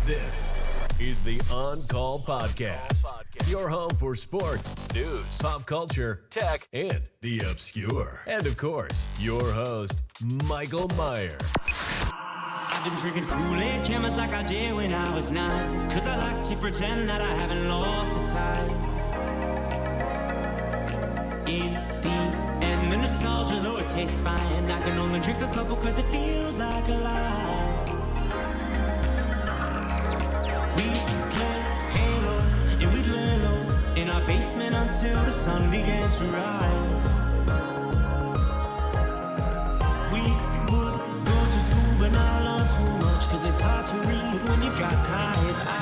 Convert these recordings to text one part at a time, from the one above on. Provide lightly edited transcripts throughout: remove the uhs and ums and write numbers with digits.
This is the On-Call Podcast. Your home for sports, news, pop culture, tech, and the obscure. And of course, your host, Michael Meyer. I've been drinking Kool-Aid jammers like I did when I was 9. Cause I like to pretend that I haven't lost the time. In the end, the nostalgia, though it tastes fine, I can only drink a couple cause it feels like a lie. We play Halo and we'd lay low in our basement until the sun began to rise. We would go to school but not learn too much, cause it's hard to read when you've got tired eyes.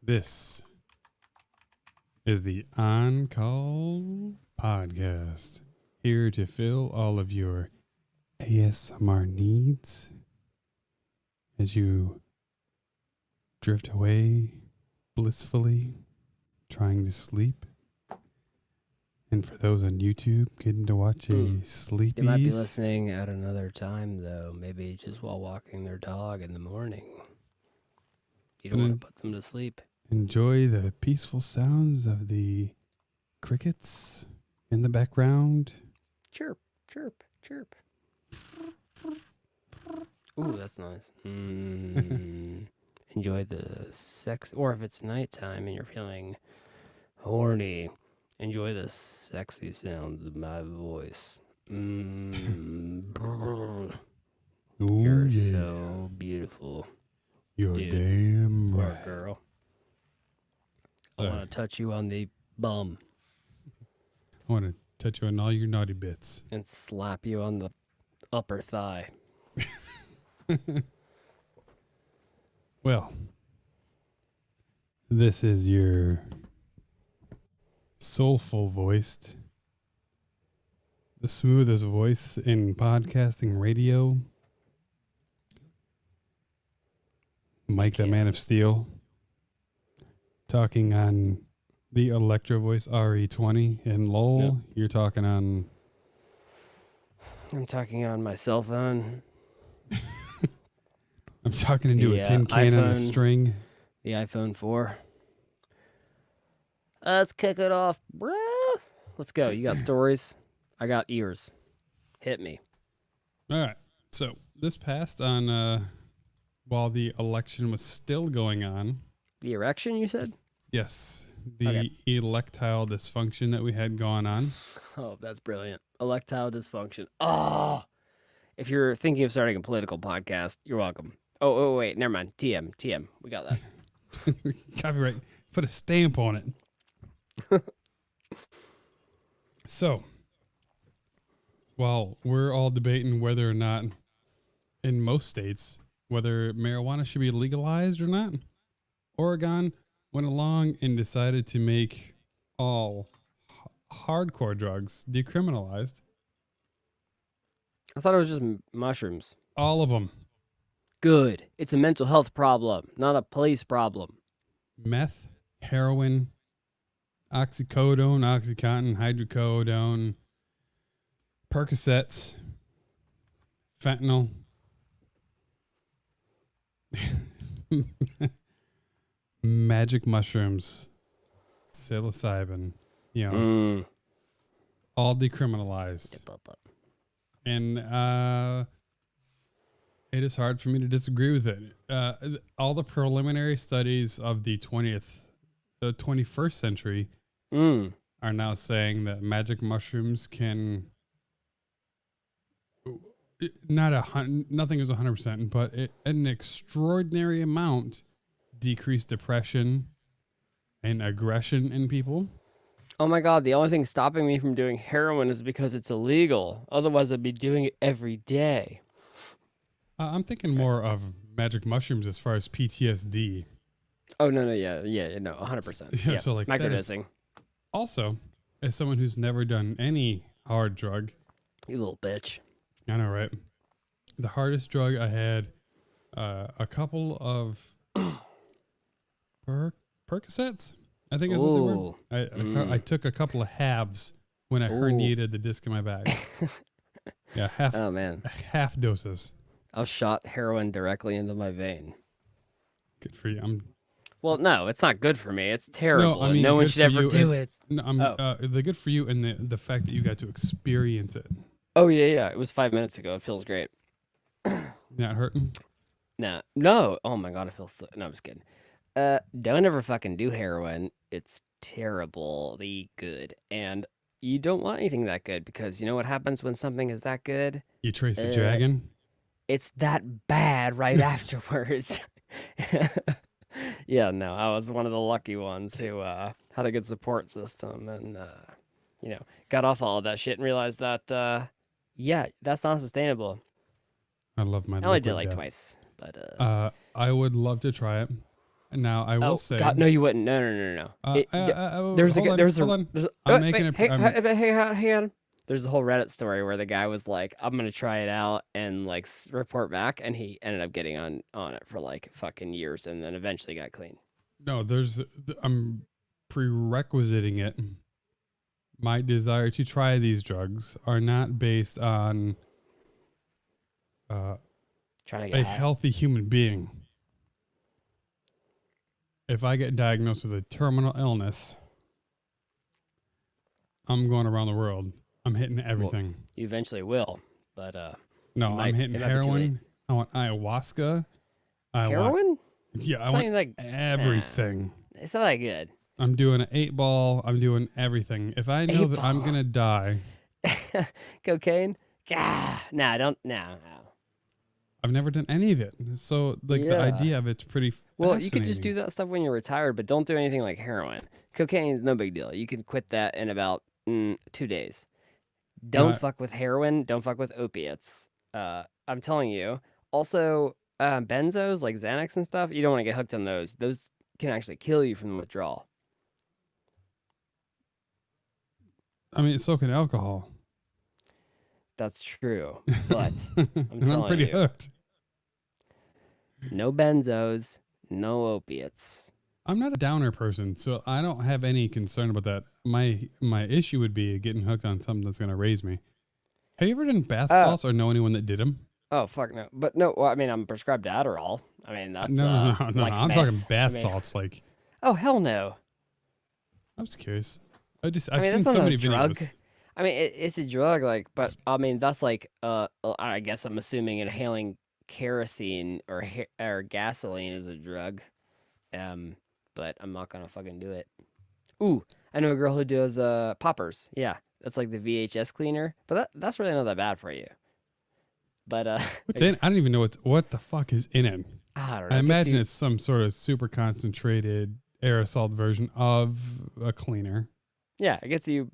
This is the On-Call Podcast, here to fill all of your ASMR needs as you drift away blissfully, trying to sleep. And for those on YouTube, getting to watch a sleepy... They might be listening at another time, though. Maybe just while walking their dog in the morning. You don't want to put them to sleep. Enjoy the peaceful sounds of the crickets in the background. Chirp, chirp, chirp. Ooh, that's nice. Enjoy the sex, or if it's nighttime and you're feeling horny, enjoy the sexy sounds of my voice. You're so beautiful. You're dude, damn or right. girl. I want to touch you on the bum I want to touch you on all your naughty bits. and slap you on the upper thigh. Well, this is your soulful voiced, the smoothest voice in podcasting radio, Mike the Man of Steel, talking on the Electro Voice RE20, and Lowell, Yep. you're talking on... I'm talking on my cell phone, I'm talking into The, a tin can on a iPhone. string. the iPhone 4. Let's kick it off, bro. Let's go. You got stories? I got ears. Hit me. All right. So this passed on while the election was still going on. The erection, you said? Yes, the Okay. electile dysfunction that we had going on. Oh, that's brilliant. Electile dysfunction. Oh, if you're thinking of starting a political podcast, you're welcome. Oh, wait, never mind. TM. We got that. Copyright. Put a stamp on it. So, while we're all debating whether or not, in most states, whether marijuana should be legalized or not, Oregon went along and decided to make all hardcore drugs decriminalized. I thought it was just mushrooms. All of them. Good. It's a mental health problem, not a police problem. Meth, heroin, oxycodone, oxycontin, hydrocodone, Percocets, fentanyl. Magic mushrooms, psilocybin, all decriminalized. And it is hard for me to disagree with it. All the preliminary studies of the 21st century are now saying that magic mushrooms can nothing is 100%, but an extraordinary amount decrease depression and aggression in people. Oh my God, the only thing stopping me from doing heroin is because it's illegal. Otherwise, I'd be doing it every day. I'm thinking more of magic mushrooms as far as PTSD. Oh, no, yeah, 100%. Yeah, so like that is- microdosing. Also, as someone who's never done any hard drug. You little bitch. I know, right? The hardest drug I had, a couple of Percocets, I think is what they were. I took a couple of halves when I herniated the disc in my back. Yeah, Oh man, half doses. I shot heroin directly into my vein. Good for you. Well, no, it's not good for me. It's terrible. No, I mean, no one good should for ever you do and- it. No, the good for you and the fact that you got to experience it. Oh yeah. It was 5 minutes ago. It feels great. Not hurting. No. Oh my god, I feel so. No, I'm just kidding. Don't ever fucking do heroin. It's terribly good, and you don't want anything that good because you know what happens when something is that good? You trace the dragon. It's that bad right afterwards. Yeah, no, I was one of the lucky ones who had a good support system and got off all of that shit and realized that yeah, that's not sustainable. I love my. I only did it liquid like death. twice, but I would love to try it. Now I will say. God, no, you wouldn't. No. There's hold on. I'm making a. Hang on. There's a whole Reddit story where the guy was like, "I'm gonna try it out and like report back," and he ended up getting on it for like fucking years, and then eventually got clean. No, I'm prerequisiting it. My desire to try these drugs are not based on Trying to a get high. healthy human being. If I get diagnosed with a terminal illness, I'm going around the world. I'm hitting everything. You eventually will, but No, I'm hitting it might be too late. heroin. I want ayahuasca. Heroin? Yeah, I It's want not like everything. It's not that good. I'm doing an 8-ball. I'm doing everything. If I know that I'm 8-ball. gonna die, Cocaine? Nah, don't. No. I've never done any of it. So the Yeah. idea of it's pretty Well, you could just do fascinating. that stuff when you're retired, but don't do anything like heroin. Cocaine is no big deal. You can quit that in about 2 days. Don't Not- fuck with heroin. Don't fuck with opiates. I'm telling you. Also, benzos like Xanax and stuff, you don't want to get hooked on those. Those can actually kill you from the withdrawal. I mean, so can alcohol. That's true. But and I'm telling pretty you. hooked. no benzos, no opiates. I'm not a downer person, so I don't have any concern about that. My issue would be getting hooked on something that's going to raise me. Have you ever done bath salts or know anyone that did them? Oh, fuck no. But no, well, I mean, I'm prescribed Adderall. I mean, that's No. like I'm meth. talking bath I mean- salts. Like, Oh, hell no. I was curious. I've I seen mean, that's so not many a drug. videos. I mean, it's a drug, like, but I mean, that's like, I guess I'm assuming inhaling kerosene or gasoline is a drug. But I'm not gonna fucking do it. Ooh, I know a girl who does poppers. Yeah, that's like the VHS cleaner, but that's really not that bad for you. But What's in? I don't even know what the fuck is in it. I don't know. I it gets imagine you- it's some sort of super concentrated aerosol version of a cleaner. Yeah, it gets you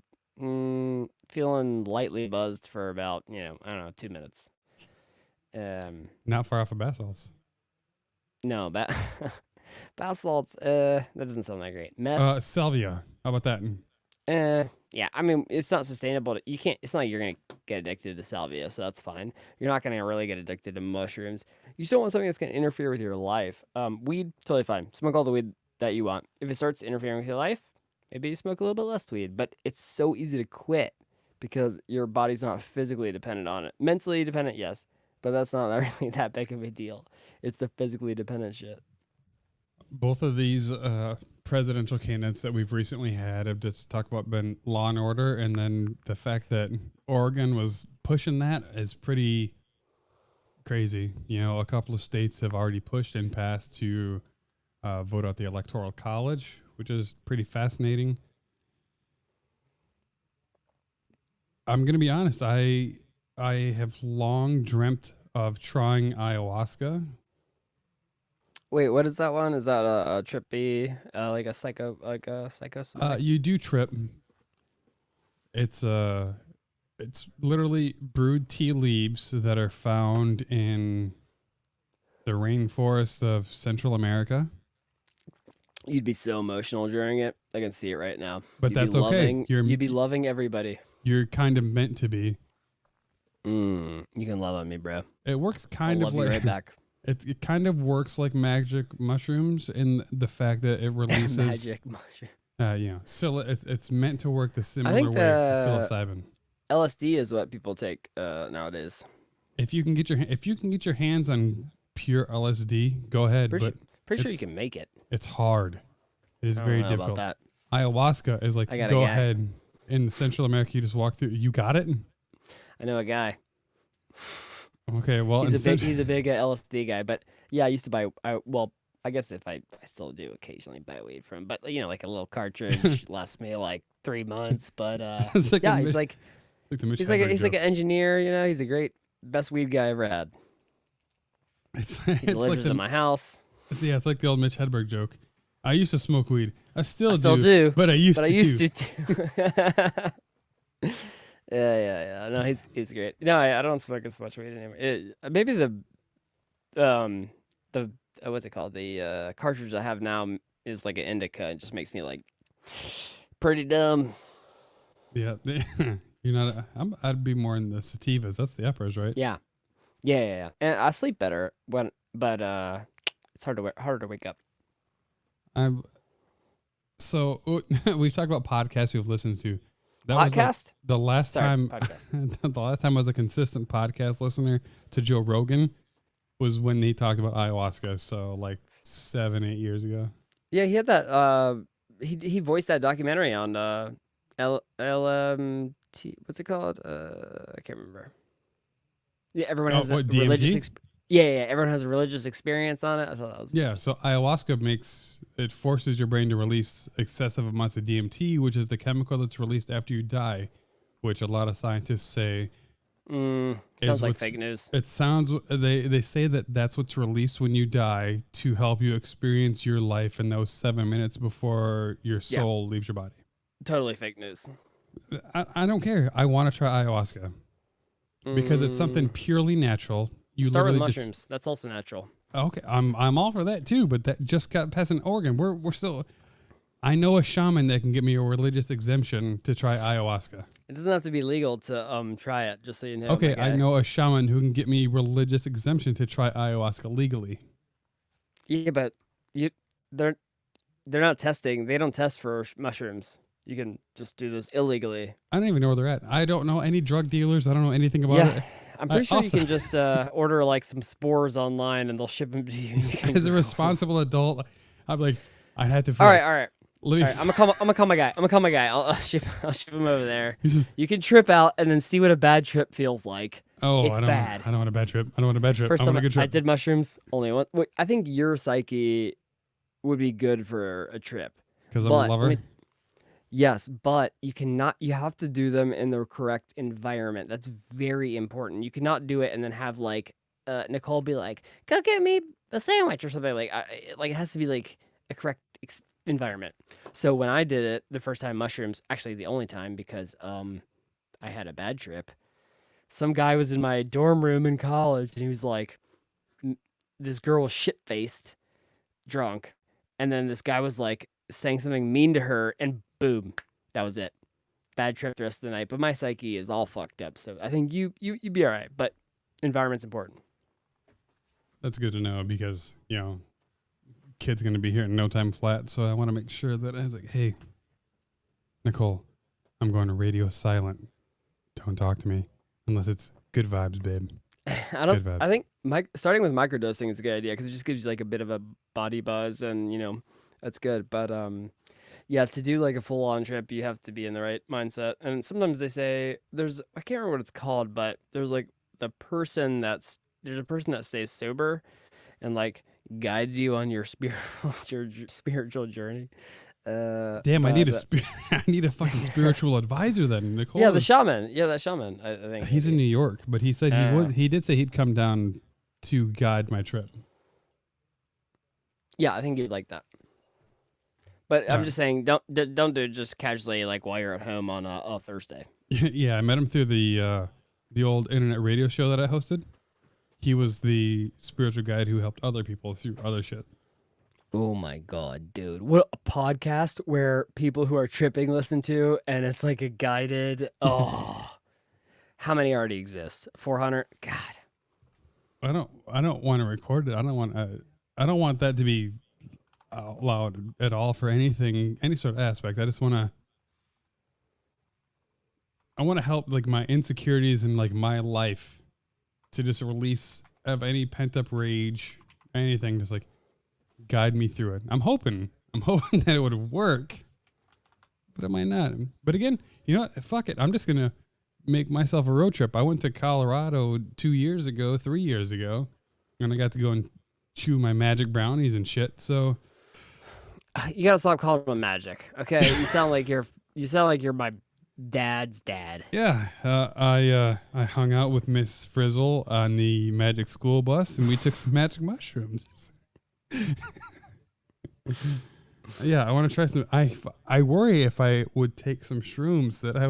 feeling lightly buzzed for about, I don't know, 2 minutes. Not far off of bath salts. No, bath salts, that doesn't sound that great. Meth, Salvia. How about that? yeah, I mean, it's not sustainable. You can't, it's not like you're going to get addicted to salvia, so that's fine. You're not going to really get addicted to mushrooms. You still want something that's going to interfere with your life. Weed, totally fine. Smoke all the weed that you want. If it starts interfering with your life, maybe you smoke a little bit less weed, but it's so easy to quit because your body's not physically dependent on it. Mentally dependent, yes, but that's not really that big of a deal. It's the physically dependent shit. Both of these presidential candidates that we've recently had have just talked about been law and order, and then the fact that Oregon was pushing that is pretty crazy. You know, a couple of states have already pushed and passed to vote out the Electoral College, which is pretty fascinating. I'm going to be honest. I have long dreamt of trying ayahuasca. Wait, what is that one? Is that a trippy, like a psycho? You do trip. It's literally brewed tea leaves that are found in the rainforest of Central America. You'd be so emotional during it. I can see it right now. But You'd that's be okay. loving, you'd be loving everybody. You're kind of meant to be. You can love on me, bro. It works I'll kind of love you like right back. it kind of works like magic mushrooms in the fact that it releases Magic mushroom. So it's meant to work the similar think way as psilocybin. LSD is what people take nowadays. If you can get your hands on pure LSD, go ahead. Pretty sure you can make it. It's hard. It is I don't very know difficult. about that. Ayahuasca is like, I got a go guy. ahead. In Central America, you just walk through. You got it? I know a guy. Okay, well, He's a big LSD guy. But yeah, I used to buy. I guess if I still do occasionally buy weed from, but like a little cartridge lasts me like 3 months. But It's like yeah, he's the Mitch he's Hedberg like joke. an engineer. He's a great best weed guy I ever had. It's He delivers at my house. it's like the old Mitch Hedberg joke. I used to smoke weed. I still do, but I used to to too. Yeah. No, he's great. No, I don't smoke as much weed anymore. Maybe the what's it called? The cartridge I have now is like an indica. It just makes me like pretty dumb. Yeah, you're not. I'd be more in the sativas. That's the uppers, right? Yeah. And I sleep better but it's harder to wake up. So we've talked about podcasts we've listened to. That Podcast? was like the last Sorry, time. podcast. The last time I was a consistent podcast listener to Joe Rogan was when he talked about ayahuasca. So like 7-8 years ago. Yeah, he had that. He voiced that documentary on LMT. What's it called? I can't remember. Yeah, everyone has a DMT? religious. Yeah, everyone has a religious experience on it. I thought that was. Yeah, so ayahuasca forces your brain to release excessive amounts of DMT, which is the chemical that's released after you die, which a lot of scientists say Sounds like fake news. It sounds they say that that's what's released when you die to help you experience your life in those 7 minutes before your soul leaves your body. Totally fake news. I don't care. I want to try ayahuasca because it's something purely natural. You Start with literally mushrooms. That's also natural. Okay, I'm all for that too, but that just got passed in Oregon. We're still. I know a shaman that can get me a religious exemption to try ayahuasca. It doesn't have to be legal to try it. Just so you know. Okay, I know a shaman who can get me religious exemption to try ayahuasca legally. Yeah, but they're not testing. They don't test for mushrooms. You can just do this illegally. I don't even know where they're at. I don't know any drug dealers. I don't know anything about it. I'm pretty sure you can just order like some spores online and they'll ship them to you. As a responsible adult, I'm like, I had to. All right. Let me. All right, I'm gonna call my guy. I'll ship him over there. You can trip out and then see what a bad trip feels like. Oh, it's bad. I don't want a bad trip. I don't want a bad trip. First I want time a good trip. I did mushrooms, only one. Wait, I think your psyche would be good for a trip. Because I'm a lover. Yes, but you cannot. You have to do them in the correct environment. That's very important. You cannot do it and then have like Nicole be like, "Go get me a sandwich" or something like. Like it has to be like a correct environment. So when I did it the first time, mushrooms, actually the only time because I had a bad trip. Some guy was in my dorm room in college and he was like, this girl was shit-faced, drunk, and then this guy was like saying something mean to her and boom, that was it. Bad trip the rest of the night. But my psyche is all fucked up. So I think you'd be all right. But environment's important. That's good to know because, kid's going to be here in no time flat. So I want to make sure that I was like, hey, Nicole, I'm going to radio silent. Don't talk to me unless it's good vibes, babe. I think starting with microdosing is a good idea because it just gives you like a bit of a body buzz and, that's good. But yeah, to do like a full on trip, you have to be in the right mindset. And sometimes they say I can't remember what it's called, but there's like there's a person that stays sober and like guides you on your spiritual journey. Damn, I need a fucking spiritual advisor then, Nicole. Yeah, the shaman. Yeah, that shaman. I think he's in New York, but he said he did say he'd come down to guide my trip. Yeah, I think you'd like that. But I'm just saying, don't do it just casually like while you're at home on a Thursday. Yeah, I met him through the old internet radio show that I hosted. He was the spiritual guide who helped other people through other shit. Oh my god, dude. What a podcast where people who are tripping listen to and it's like a guided how many already exist? 400? God. I don't want to record it. I don't want that to be out loud at all for anything, any sort of aspect. I want to help like my insecurities and like my life to just release of any pent up rage, anything, just like guide me through it. I'm hoping that it would work, but it might not. But again, you know what? Fuck it. I'm just going to make myself a road trip. I went to Colorado 3 years ago, and I got to go and chew my magic brownies and shit. So You gotta stop calling them magic, okay? You sound like you're my dad's dad. yeah, I hung out with Miss Frizzle on the magic school bus, and we took some magic mushrooms. Yeah, I want to try some. I worry if I would take some shrooms that I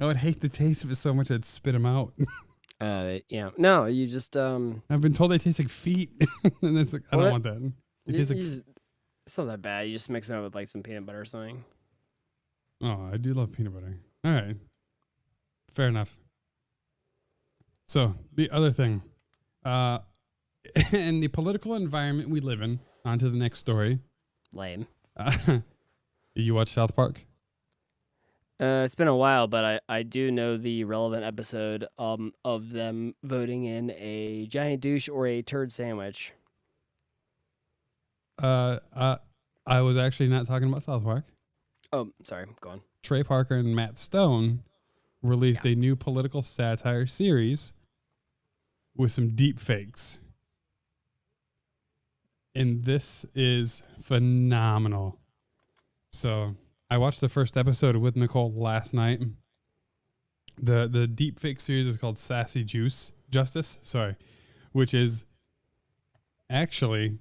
would hate the taste of it so much I'd spit them out. Yeah. No, you just I've been told they taste like feet, and it's like I don't want that. It tastes like. It's not that bad. You just mix it up with like some peanut butter or something. Oh, I do love peanut butter. All right. Fair enough. So, the other thing. In the political environment we live in, on to the next story. Lame. You watch South Park? It's been a while, but I do know the relevant episode of them voting in a giant douche or a turd sandwich. I was actually not talking about South Park. Oh, sorry. Go on. Trey Parker and Matt Stone released a new political satire series with some DeepFakes. And this is phenomenal. So I watched the first episode with Nicole last night. The DeepFake series is called Sassy Justice, which is actually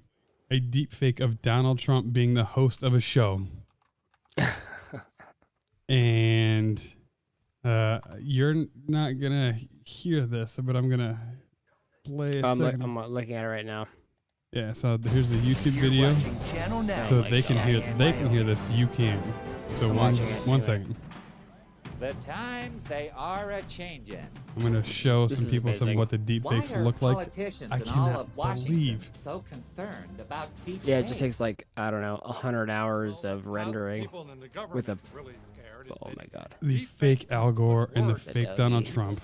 a deepfake of Donald Trump being the host of a show. And you're not gonna hear this, but I'm gonna play a second. I'm looking at it right now. Yeah, so here's the YouTube video. So they can hear this. You can't. So one second. The times they are a changin'. I'm gonna show some people some what the deepfakes look like. Politicians I and all cannot of Washington believe. so concerned about deep Yeah, it just takes like, I don't know, 100 hours of rendering with a... Oh my god. The fake Al Gore and the fake Donald Trump.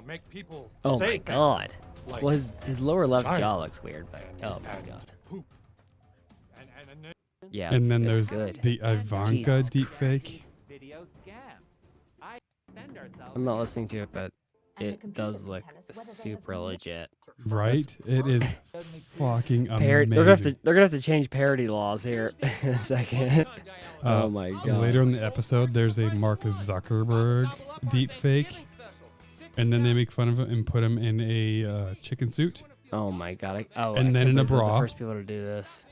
Make people Oh my god. like Well, his lower left China jaw looks weird, but oh my god. poop. Yeah, And then it's there's good. the Ivanka Jesus deepfake. video scams. I defend ourselves. I'm not listening to it, but it does look super legit. Right? It is fucking They're amazing. gonna have to change parody laws here in a second. Oh my god. Later in the episode, there's a Mark Zuckerberg deepfake. And then they make fun of him and put him in a chicken suit. Oh my god. And then in a we're bra. the first people to do this.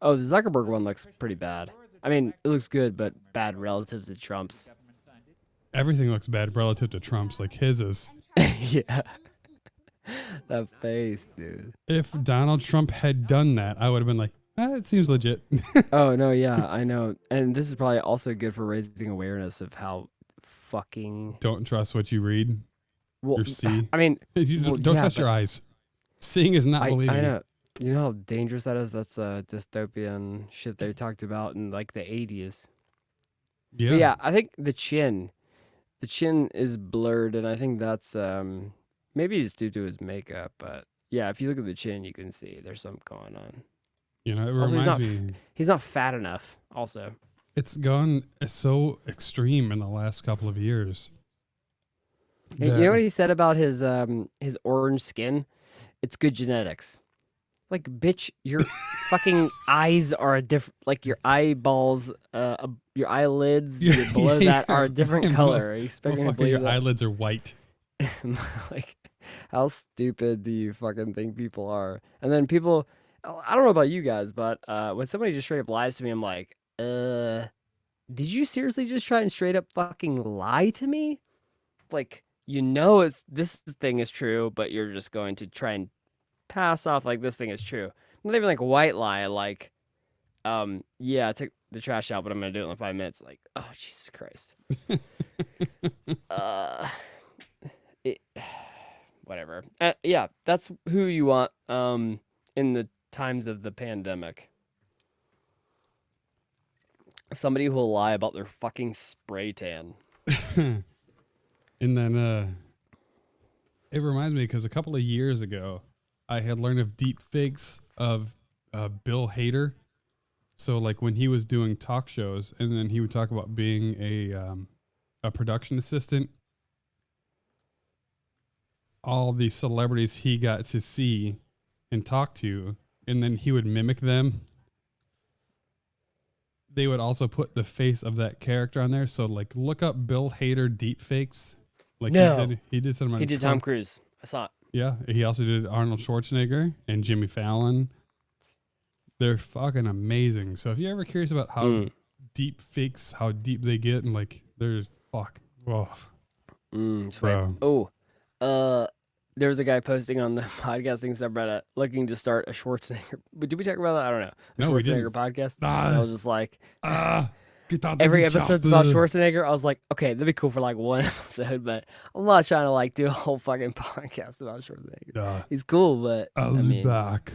Oh, the Zuckerberg one looks pretty bad. I mean, it looks good, but bad relative to Trump's. Everything looks bad relative to Trump's. Like his is. Yeah. That face, dude. If Donald Trump had done that, I would have been like, it seems legit. Oh, no, yeah, I know. And this is probably also good for raising awareness of how fucking... Don't trust what you read Well, or see. I mean... Don't yeah, trust your but eyes. Seeing is not believing. I know. You know how dangerous that is? That's dystopian shit they talked about in like the 80s. Yeah. But yeah, I think the chin is blurred, and I think that's maybe it's due to his makeup. But yeah, if you look at the chin, you can see there's something going on. You know, it Also, reminds me. He's not fat enough. Also, It's gone so extreme in the last couple of years. Hey, you know what he said about his orange skin? It's good genetics. Like, bitch, your fucking eyes are a different. Like your eyeballs, your eyelids below that are a different color. Are you expecting to Motherfucker, believe your that? eyelids are white. Like, how stupid do you fucking think people are? And then people, I don't know about you guys, but when somebody just straight up lies to me, I'm like, did you seriously just try and straight up fucking lie to me? Like, you know, this thing is true, but you're just going to try and pass off like this thing is true. not even like a white lie, like, yeah, I took the trash out, but I'm gonna do it in 5 minutes. Like, oh Jesus Christ. Whatever. Yeah, that's who you want. In the times of the pandemic, somebody who will lie about their fucking spray tan. And then it reminds me because a couple of years ago, I had learned of DeepFakes of Bill Hader. So like when he was doing talk shows, and then he would talk about being a production assistant, all the celebrities he got to see and talk to, and then he would mimic them. They would also put the face of that character on there. So like look up Bill Hader DeepFakes. Like No. he did some. He did Tom Cruise. I saw it. Yeah, he also did Arnold Schwarzenegger and Jimmy Fallon. They're fucking amazing. So if you're ever curious about how deep fakes, how deep they get, and like there's whoa. Bro. Oh, there was a guy posting on the podcasting subreddit looking to start a Schwarzenegger. But did we talk about that? I don't know. No, we Schwarzenegger didn't. podcast. I was just like, Get out every episode's about Schwarzenegger. I was like, okay, that'd be cool for like one episode, but I'm not trying to like do a whole fucking podcast about Schwarzenegger. He's cool, but I'll be back.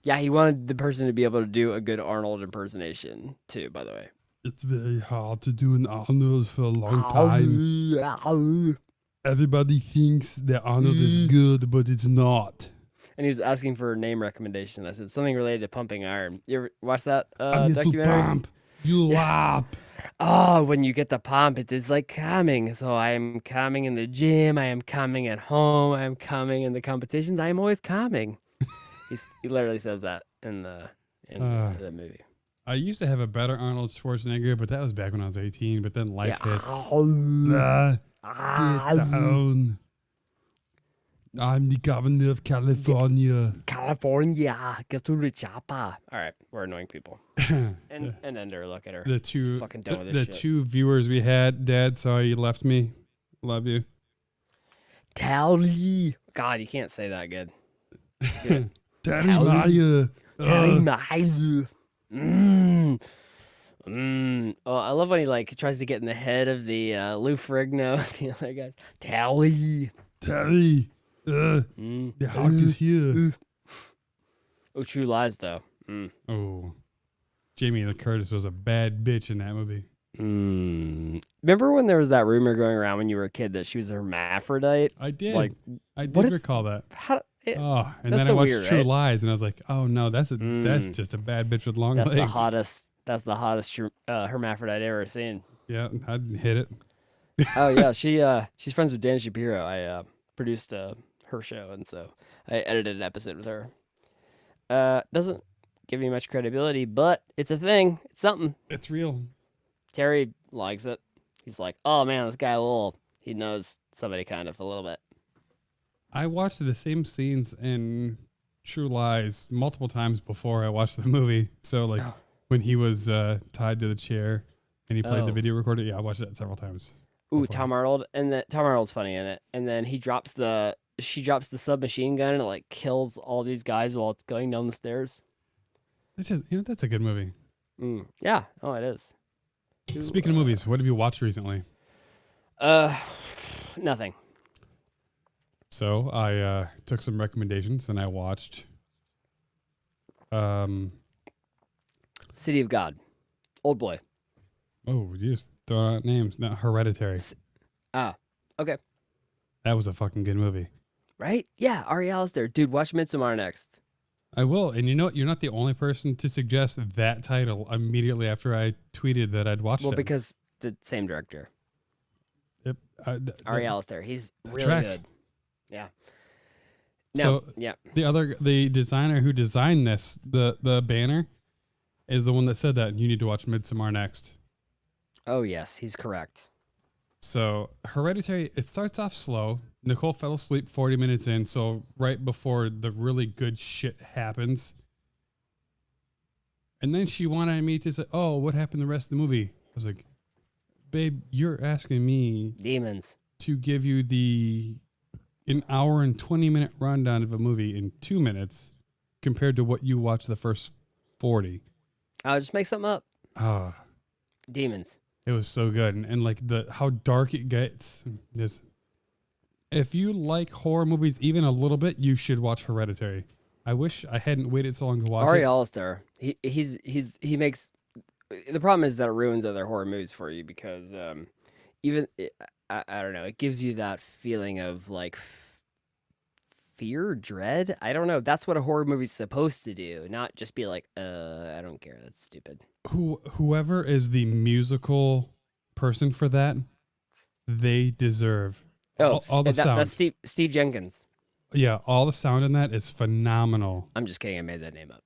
Yeah, he wanted the person to be able to do a good Arnold impersonation too, by the way. It's very hard to do an Arnold for a long time. Everybody thinks that Arnold is good, but it's not. And he was asking for a name recommendation. I said something related to pumping iron. You ever watch that I need to documentary? pump. You lap. Oh, when you get the pump, it is like calming. So I am calming in the gym. I am calming at home. I am calming in the competitions. I am always calming. He literally says that in the movie. I used to have a better Arnold Schwarzenegger, but that was back when I was 18. But then life hits. Get down. I'm the governor of California. California, get to the chopper. All right, we're annoying people. and Ender, look at her. The two, fucking done with the this shit. two viewers we had, Dad, sorry you left me. Love you. Tally. God, you can't say that good. Daddy Maya. Oh, I love when he like tries to get in the head of the Lou Ferrigno, the other guys. Tally. The hawk is here. Oh, True Lies though. Oh, Jamie Lee Curtis was a bad bitch in that movie. Remember when there was that rumor going around when you were a kid that she was a hermaphrodite? I did. Like, I did recall that. And then I watched weird, True right? Lies, and I was like, "Oh no, that's just a bad bitch with long legs." That's the hottest hermaphrodite I've ever seen. Yeah, I'd hit it. Oh yeah, she's friends with Dan Shapiro. I produced her show, and so I edited an episode with her. Doesn't give me much credibility, but it's a thing. It's something. It's real. Terry likes it. He's like, oh man, this guy he knows somebody kind of a little bit. I watched the same scenes in True Lies multiple times before I watched the movie. So like when he was tied to the chair and he played the video recorder, I watched that several times. Ooh, Tom Arnold, and Tom Arnold's funny in it. And then she drops the submachine gun and it like kills all these guys while it's going down the stairs. That's a good movie. Yeah. Oh, it is. Speaking of movies, what have you watched recently? Nothing. So I took some recommendations and I watched City of God. Old Boy. Oh, you just throw out names. No, Hereditary. Okay. That was a fucking good movie. Right? Yeah, Ari Aster. Dude, watch Midsommar next. I will. And you know what? You're not the only person to suggest that title immediately after I tweeted that I'd watched it. Well, because the same director. Yep. Ari Aster. He's really good. Yeah. No, so the designer who designed this, the banner, is the one that said that you need to watch Midsommar next. Oh yes, he's correct. So Hereditary, it starts off slow. Nicole fell asleep 40 minutes in, so right before the really good shit happens. And then she wanted me to say, oh, what happened the rest of the movie? I was like, babe, you're asking me demons to give you an hour and 20-minute rundown of a movie in 2 minutes. compared to what you watch the first 40. I'll just make something up. Ah, Demons. it was so good, and like how dark it gets. If you like horror movies even a little bit, you should watch Hereditary. I wish I hadn't waited so long to watch Ari it. Aster. He makes. The problem is that it ruins other horror movies for you because I don't know. It gives you that feeling of like fear, dread. I don't know. That's what a horror movie's supposed to do, not just be like, I don't care. That's stupid. Whoever is the musical person for that, they deserve all the sound. That's Steve Jenkins. Yeah, all the sound in that is phenomenal. I'm just kidding. I made that name up.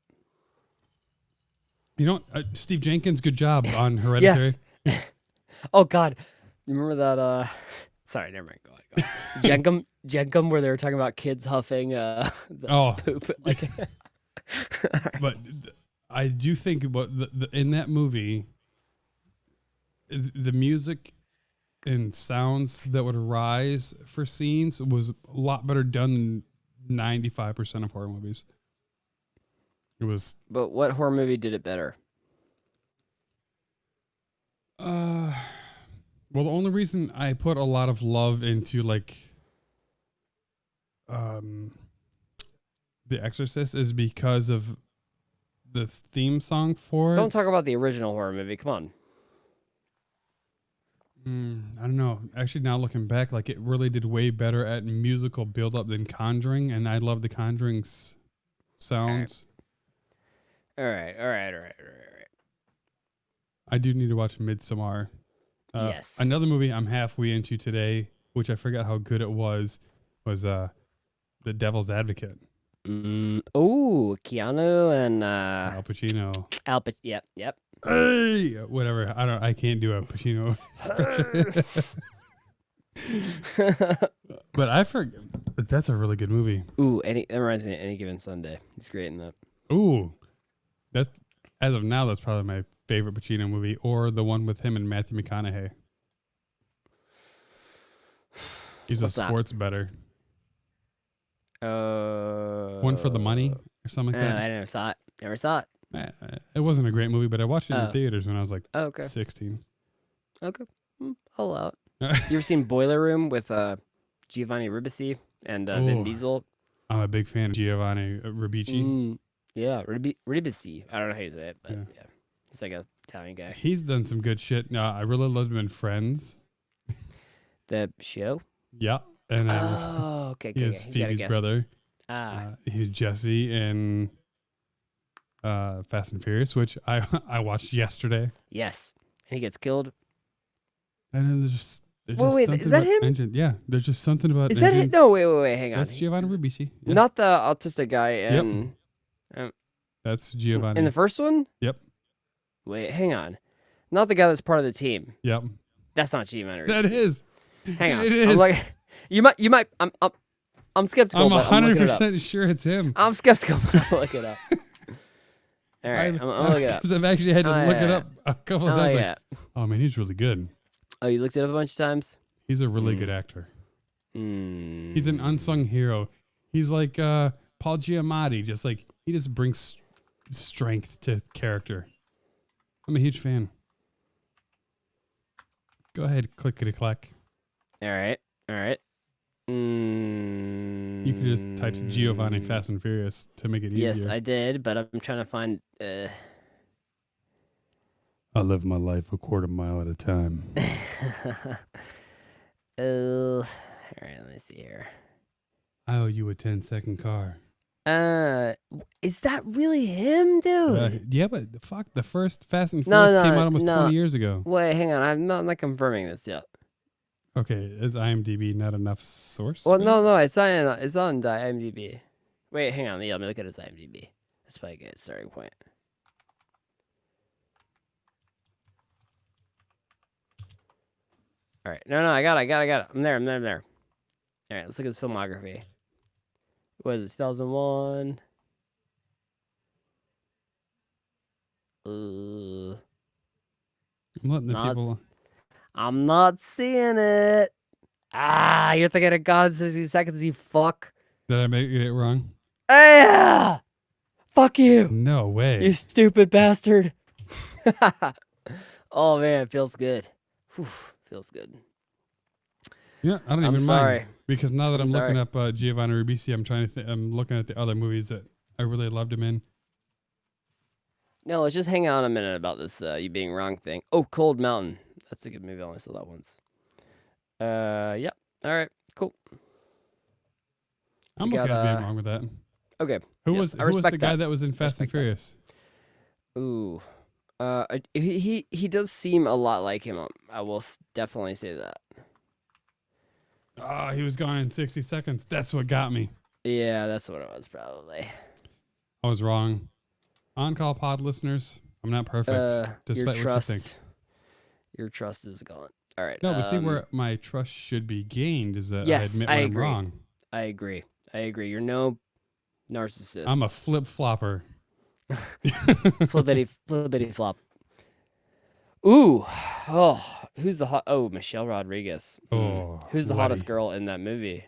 You know, Steve Jenkins, good job on Hereditary. Yes. Oh God, you remember that? Sorry, never mind. Go on. Jenkum, where they were talking about kids huffing the poop. Like, but I do think in that movie, the music and sounds that would arise for scenes was a lot better done than 95% of horror movies. It was. But what horror movie did it better? Well, the only reason I put a lot of love into like The Exorcist is because of the theme song for it. Don't talk about the original horror movie. Come on. I don't know. Actually, now looking back, like it really did way better at musical build-up than Conjuring, and I love the Conjuring's sounds. All right. I do need to watch Midsommar. Yes. Another movie I'm halfway into today, which I forgot how good it was The Devil's Advocate. Oh, Keanu and Al Pacino. Yep. Hey, whatever. I can't do a Pacino. But I forget. But that's a really good movie. Ooh, that reminds me of Any Given Sunday. He's great in that. Ooh, that's as of now. That's probably my favorite Pacino movie, or the one with him and Matthew McConaughey. He's What's a sports better. That? One for the Money or something like that. I never saw it. It wasn't a great movie, but I watched it in the theaters when I was like 16. Okay. I'll allow it. You ever seen Boiler Room with Giovanni Ribisi and Vin Diesel? I'm a big fan of Giovanni Ribisi. Yeah, Ribisi. I don't know how you say it, but yeah. He's like a Italian guy. He's done some good shit. No, I really loved him in Friends. The show? Yeah. And okay. he is Phoebe's brother. He was Jesse in Fast and Furious, which I watched yesterday. Yes. And he gets killed. And there's just wait, is that him? Engine. Yeah, there's just something about Is that him? No, wait, hang on. That's Giovanni Ribisi. Yeah. Not the autistic guy in... That's Giovanni. In the first one? Yep. Wait, hang on. Not the guy that's part of the team. Yep. That's not Giovanni Ribisi. That is. Hang on. It is. I'm like, you might. I'm skeptical. I'm 100% sure it's him. I'm skeptical, but I'll look it up. All right, I'm gonna look it up. Because I've actually had to look it up a couple of times. Yeah. Oh man, he's really good. Oh, you looked it up a bunch of times? He's a really good actor. He's an unsung hero. He's like Paul Giamatti. He just brings strength to character. I'm a huge fan. Go ahead, clickety-clack. All right. You could just type Giovanni Fast and Furious to make it easier. Yes, I did, but I'm trying to find... I live my life a quarter mile at a time. All right, let me see here. I owe you a 10-second car. Is that really him, dude? Yeah, but fuck, the first Fast and Furious came out almost 20 years ago. Wait, hang on. I'm not confirming this yet. Okay, is IMDb not enough source? Well, no, it's on IMDb. Wait, hang on. Yeah, let me look at his IMDb. That's probably a good starting point. All right. No, I got it. I'm there. All right, let's look at his filmography. What is it, 2001? I'm letting the people... I'm not seeing it. You're thinking of God 60 Seconds, you fuck. Did I make it wrong? Yeah! Fuck you. No way. You stupid bastard. Oh man, it feels good. Whew, feels good. Yeah, I don't I'm even sorry. mind because now that I'm I'm looking sorry. up Giovanni Ribisi, I'm looking at the other movies that I really loved him in. No, let's just hang on a minute about this you being wrong thing. Oh, Cold Mountain. That's a good movie. I only saw that once. Yeah. All right. Cool. I'm We okay got, with being wrong with that. Okay. Who yes, was I who was the respect guy that. that was in Fast and Respect that. Furious? Ooh. He does seem a lot like him. I will definitely say that. Oh, he was gone in 60 seconds. That's what got me. Yeah, that's what it was probably. I was wrong. On-call pod listeners, I'm not perfect, despite what you think. Your trust is gone. All right. No, but see where my trust should be gained is that yes, I admit I when agree. I'm wrong. I agree. You're no narcissist. I'm a flip-flopper. flippity flop. Ooh. Oh, who's the hot? Oh, Michelle Rodriguez. Oh, Who's the Letty. hottest girl in that movie?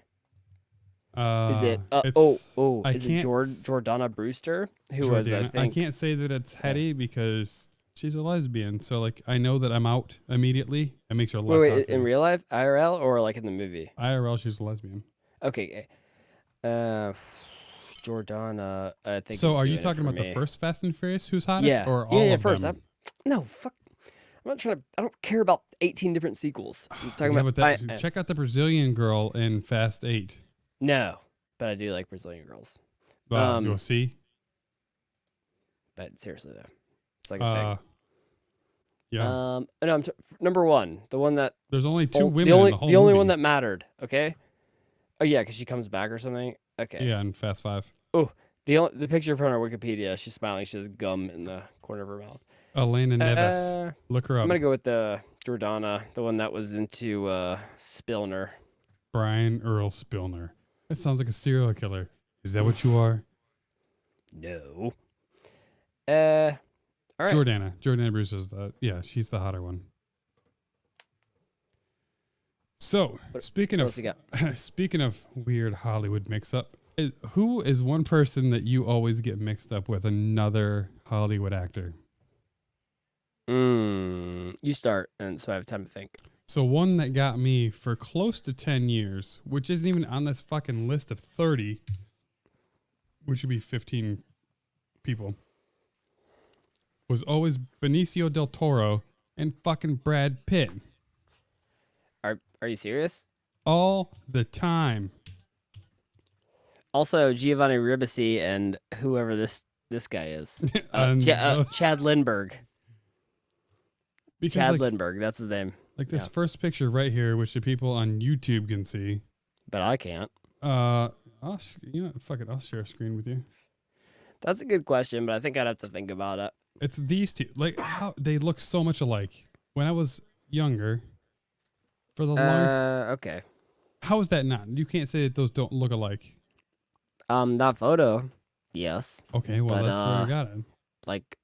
Is it? it's- I Is it can't Jordana Brewster? Who was I Jordana. think? can't say that it's Hetty because she's a lesbian. So like I know that I'm out immediately. It makes her less hot Wait, for in me. real life, IRL, or like in the movie? IRL, she's a lesbian. Okay. Jordana, I think. So is are you doing it talking for about the me. first Fast and Furious who's hottest? Yeah. Or all yeah, of first. them? No, fuck. I'm not trying to. I don't care about 18 different sequels. I'm talking Yeah, about. but check out the Brazilian girl in Fast 8. No, but I do like Brazilian girls. You'll see. But seriously though, it's like a thing. Yeah. No, number one, the one that There's only two women the only in the whole the only movie. one that mattered. Okay. Oh yeah, because she comes back or something. Okay. Yeah, in Fast 5. The picture of her on her Wikipedia, she's smiling. She has gum in the corner of her mouth. Elena Neves. Look her up. I'm gonna go with the Jordana, the one that was into Spilner. Brian Earl Spilner. That sounds like a serial killer. Is that what you are? No. All right. Jordana Brewster's she's the hotter one. So, speaking else you of weird Hollywood mix-up, who is one person that you always get mixed up with another Hollywood actor? You start, and so I have time to think. So one that got me for close to 10 years, which isn't even on this fucking list of 30, which would be 15 people, was always Benicio del Toro and fucking Brad Pitt. Are you serious? All the time. Also, Giovanni Ribisi and whoever this guy is, Chad Lindbergh. Because Chad Lindbergh, that's his name. Like this first picture right here, which the people on YouTube can see. But I can't. Fuck it, I'll share a screen with you. That's a good question, but I think I'd have to think about it. It's these two. Like how they look so much alike. When I was younger, for the longest. Okay. How is that not? You can't say that those don't look alike. That photo, yes. Okay, well But, that's where I got it. Like,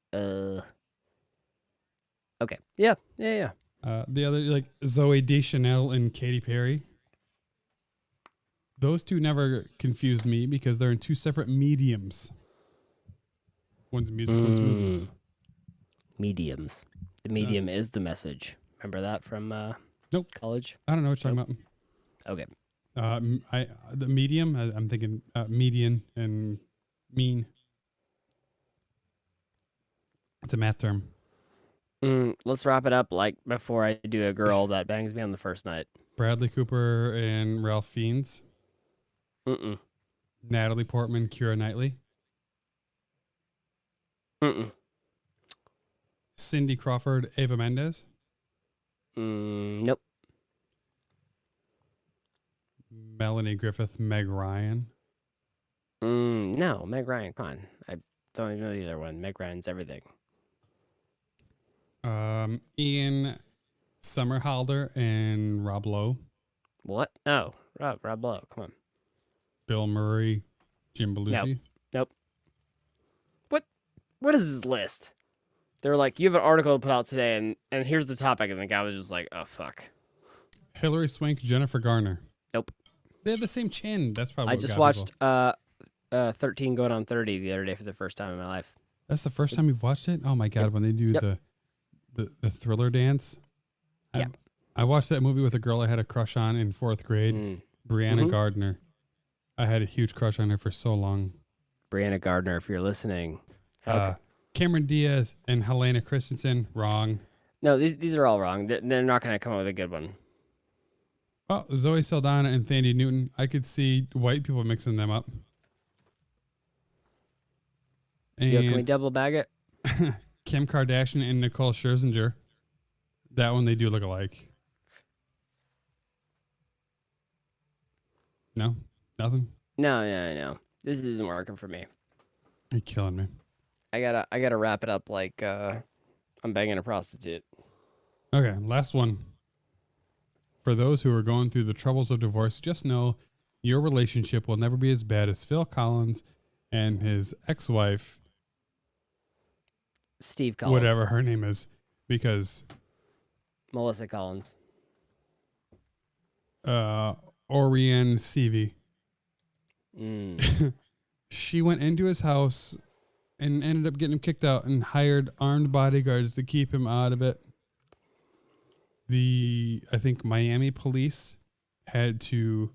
okay, yeah. The other, like Zoe Deschanel and Katy Perry. Those two never confused me because they're in two separate mediums. One's music, one's movies. Mediums. The medium is the message. Remember that from college? I don't know what you're talking Okay. about. The medium. I'm thinking median and mean. It's a math term. Let's wrap it up like before I do a girl that bangs me on the first night. Bradley Cooper and Ralph Fiennes. Mm-mm. Natalie Portman, Keira Knightley. Mm-mm. Cindy Crawford, Eva Mendes. Nope. Melanie Griffith, Meg Ryan. No, Meg Ryan, come on. I don't even know either one. Meg Ryan's everything. Ian Somerhalder and Rob Lowe. What? Oh, Rob Lowe, come on. Bill Murray, Jim Belushi. Nope. What is this list? They're like, you have an article to put out today, and here's the topic, and the guy was just like, oh, fuck. Hilary Swank, Jennifer Garner. Nope. They have the same chin. That's probably I what just got watched people. 13 going on 30 the other day for the first time in my life. That's the first time you've watched it? Oh my God, when they do the thriller dance. Yeah. I watched that movie with a girl I had a crush on in 4th grade, Brianna Gardner. I had a huge crush on her for so long. Brianna Gardner, if you're listening. Cameron Diaz and Helena Christensen, wrong. No, these are all wrong. They're not going to come up with a good one. Oh, Zoe Saldana and Thandie Newton. I could see white people mixing them up. And Can we double bag it? Kim Kardashian and Nicole Scherzinger. That one they do look alike. No? Nothing? No. This isn't working for me. You're killing me. I gotta wrap it up like I'm banging a prostitute. Okay, last one. For those who are going through the troubles of divorce, just know your relationship will never be as bad as Phil Collins and his ex-wife, Steve Collins. whatever her name is, because Melissa Collins. Oriane Seavey. She went into his house and ended up getting him kicked out and hired armed bodyguards to keep him out of it. I think Miami police had to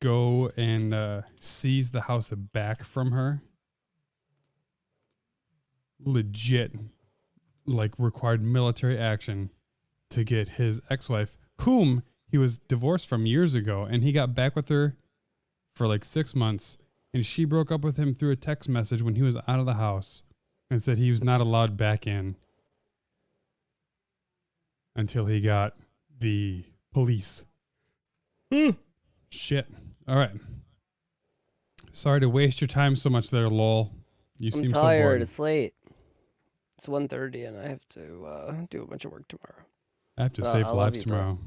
go and seize the house back from her. Legit, like, required military action to get his ex-wife, whom he was divorced from years ago, and he got back with her for like 6 months, and she broke up with him through a text message when he was out of the house and said he was not allowed back in until he got the police. Shit. All right. Sorry to waste your time so much there, lol. You I'm seem so tired. bored. It's late. It's 1:30 and I have to do a bunch of work tomorrow. I have to Well, save I love lives you, bro. tomorrow.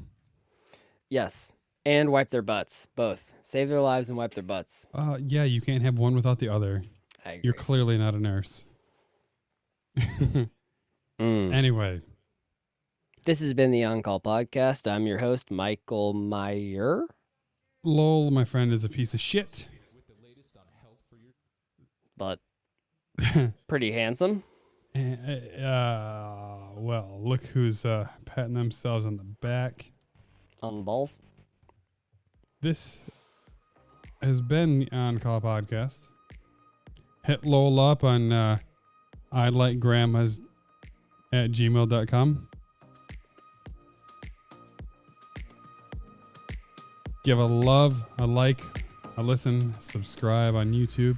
Yes. And wipe their butts. Both. Save their lives and wipe their butts. Yeah, you can't have one without the other. I agree. You're clearly not a nurse. Anyway. This has been the On Call Podcast. I'm your host, Michael Meyer. Lol, my friend is a piece of shit. But pretty handsome. Well, look who's patting themselves on the back. On the balls. This has been the On Call Podcast. Hit Lol up on I like grandmas at gmail.com. Give a love, a like, a listen, subscribe on YouTube.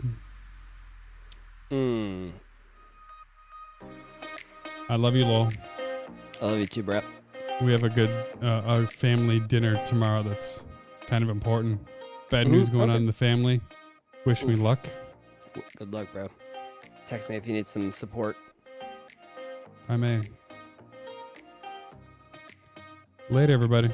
I love you, Lol. I love you too, bro. We have a good our family dinner tomorrow that's kind of important. Bad news going on in the family. Wish me luck. Good luck, bro. Text me if you need some support. I may. Later, everybody.